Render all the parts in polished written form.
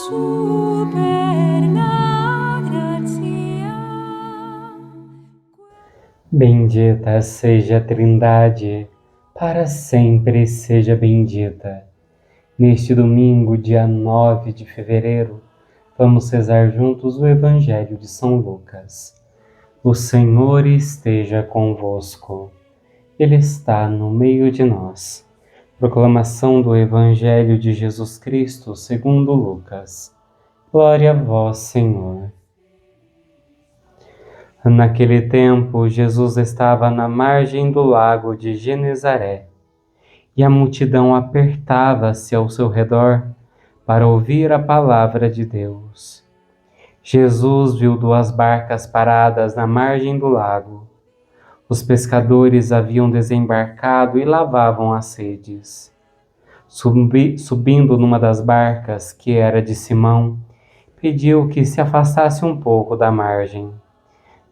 superna gratia. Bendita seja a Trindade, para sempre seja bendita. Neste domingo, dia 9 de fevereiro, vamos rezar juntos o Evangelho de São Lucas. O Senhor esteja convosco. Ele está no meio de nós. Proclamação do Evangelho de Jesus Cristo segundo Lucas. Glória a vós, Senhor. Naquele tempo, Jesus estava na margem do lago de Genezaré, e a multidão apertava-se ao seu redor para ouvir a palavra de Deus. Jesus viu 2 barcas paradas na margem do lago. Os pescadores haviam desembarcado e lavavam as redes. Subindo numa das barcas, que era de Simão, pediu que se afastasse um pouco da margem.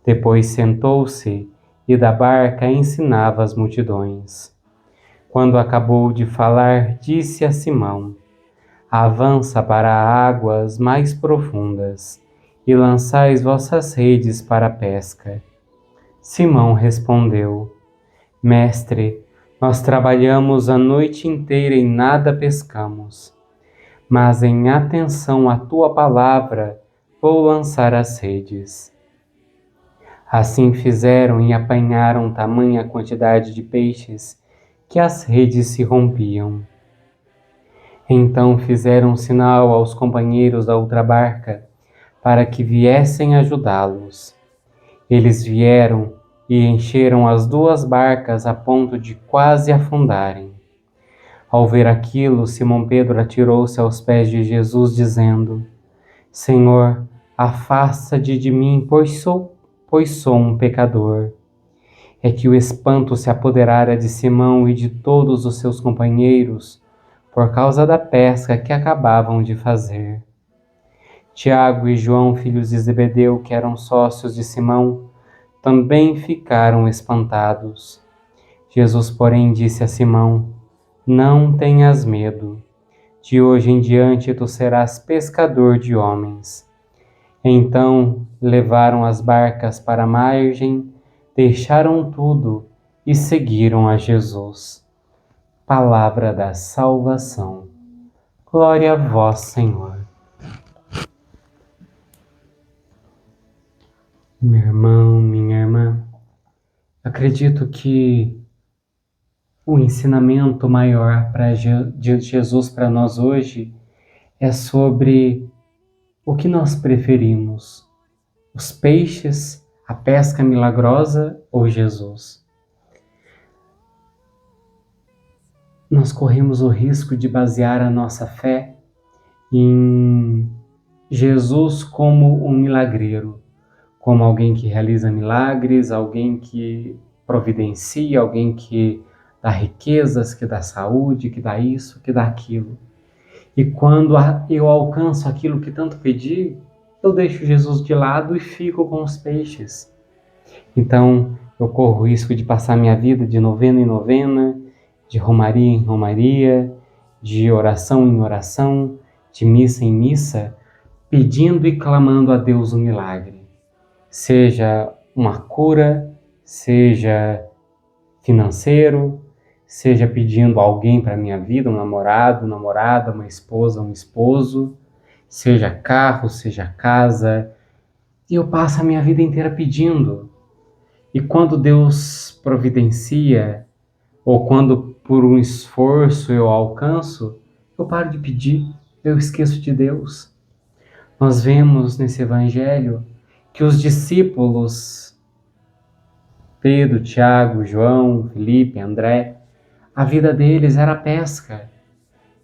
Depois sentou-se e da barca ensinava as multidões. Quando acabou de falar, disse a Simão: avança para águas mais profundas e lançais vossas redes para a pesca. Simão respondeu: Mestre, nós trabalhamos a noite inteira e nada pescamos, mas em atenção à tua palavra vou lançar as redes. Assim fizeram e apanharam tamanha quantidade de peixes que as redes se rompiam. Então fizeram sinal aos companheiros da outra barca para que viessem ajudá-los. Eles vieram e encheram as 2 barcas a ponto de quase afundarem. Ao ver aquilo, Simão Pedro atirou-se aos pés de Jesus, dizendo: Senhor, afasta-te de mim, pois sou um pecador. É que o espanto se apoderara de Simão e de todos os seus companheiros, por causa da pesca que acabavam de fazer. Tiago e João, filhos de Zebedeu, que eram sócios de Simão, também ficaram espantados. Jesus, porém, disse a Simão: não tenhas medo. De hoje em diante tu serás pescador de homens. Então levaram as barcas para a margem, deixaram tudo e seguiram a Jesus. Palavra da salvação. Glória a vós, Senhor. Meu irmão, minha irmã, acredito que o ensinamento maior de Jesus para nós hoje é sobre o que nós preferimos: os peixes, a pesca milagrosa ou Jesus? Nós corremos o risco de basear a nossa fé em Jesus como um milagreiro, como alguém que realiza milagres, alguém que providencia, alguém que dá riquezas, que dá saúde, que dá isso, que dá aquilo. E quando eu alcanço aquilo que tanto pedi, eu deixo Jesus de lado e fico com os peixes. Então, eu corro o risco de passar minha vida de novena em novena, de romaria em romaria, de oração em oração, de missa em missa, pedindo e clamando a Deus um milagre. Seja uma cura, seja financeiro, seja pedindo alguém para a minha vida, um namorado, namorada, uma esposa, um esposo, seja carro, seja casa, e eu passo a minha vida inteira pedindo. E quando Deus providencia, ou quando por um esforço eu alcanço, eu paro de pedir, eu esqueço de Deus. Nós vemos nesse evangelho que os discípulos, Pedro, Tiago, João, Felipe, André, a vida deles era a pesca.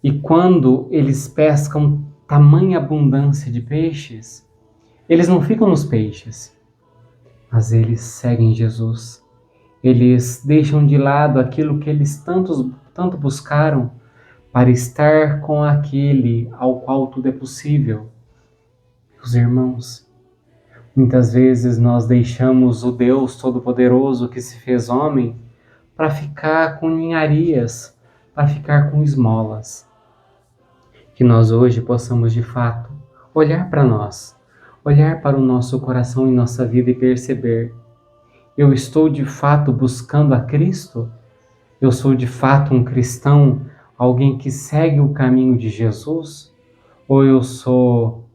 E quando eles pescam tamanha abundância de peixes, eles não ficam nos peixes, mas eles seguem Jesus. Eles deixam de lado aquilo que eles tanto buscaram para estar com aquele ao qual tudo é possível. Os irmãos, muitas vezes nós deixamos o Deus Todo-Poderoso que se fez homem para ficar com ninharias, para ficar com esmolas. Que nós hoje possamos de fato olhar para nós, olhar para o nosso coração e nossa vida e perceber: eu estou de fato buscando a Cristo? Eu sou de fato um cristão, alguém que segue o caminho de Jesus? Ou eu sou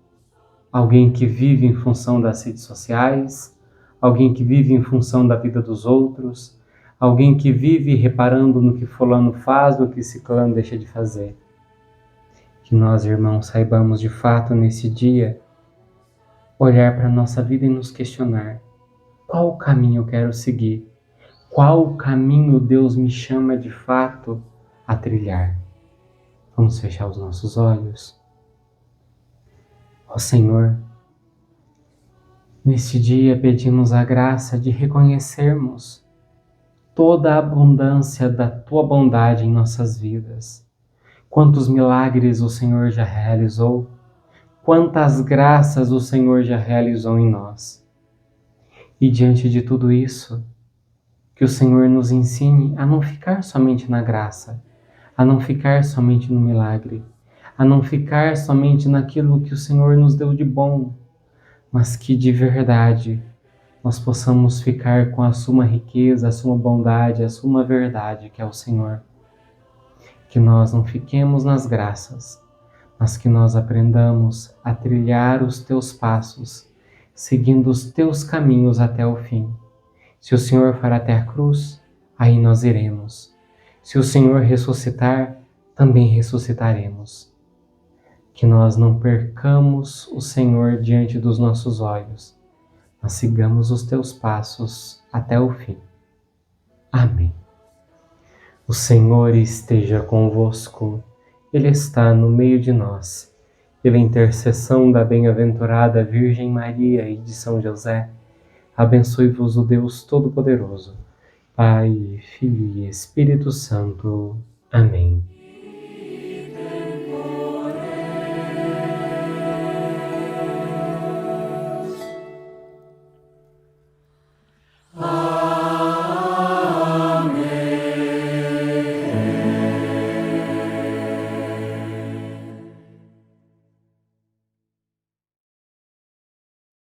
alguém que vive em função das redes sociais, alguém que vive em função da vida dos outros, alguém que vive reparando no que fulano faz, no que ciclano deixa de fazer? Que nós, irmãos, saibamos de fato nesse dia olhar para a nossa vida e nos questionar: qual caminho eu quero seguir? Qual caminho Deus me chama de fato a trilhar? Vamos fechar os nossos olhos. Ó Senhor, neste dia pedimos a graça de reconhecermos toda a abundância da Tua bondade em nossas vidas. Quantos milagres o Senhor já realizou, quantas graças o Senhor já realizou em nós. E diante de tudo isso, que o Senhor nos ensine a não ficar somente na graça, a não ficar somente no milagre, a não ficar somente naquilo que o Senhor nos deu de bom, mas que de verdade nós possamos ficar com a suma riqueza, a suma bondade, a suma verdade que é o Senhor. Que nós não fiquemos nas graças, mas que nós aprendamos a trilhar os teus passos, seguindo os teus caminhos até o fim. Se o Senhor for até a cruz, aí nós iremos. Se o Senhor ressuscitar, também ressuscitaremos. Que nós não percamos o Senhor diante dos nossos olhos, mas sigamos os teus passos até o fim. Amém. O Senhor esteja convosco, Ele está no meio de nós. Pela intercessão da bem-aventurada Virgem Maria e de São José, abençoe-vos o Deus Todo-Poderoso, Pai, Filho e Espírito Santo. Amém.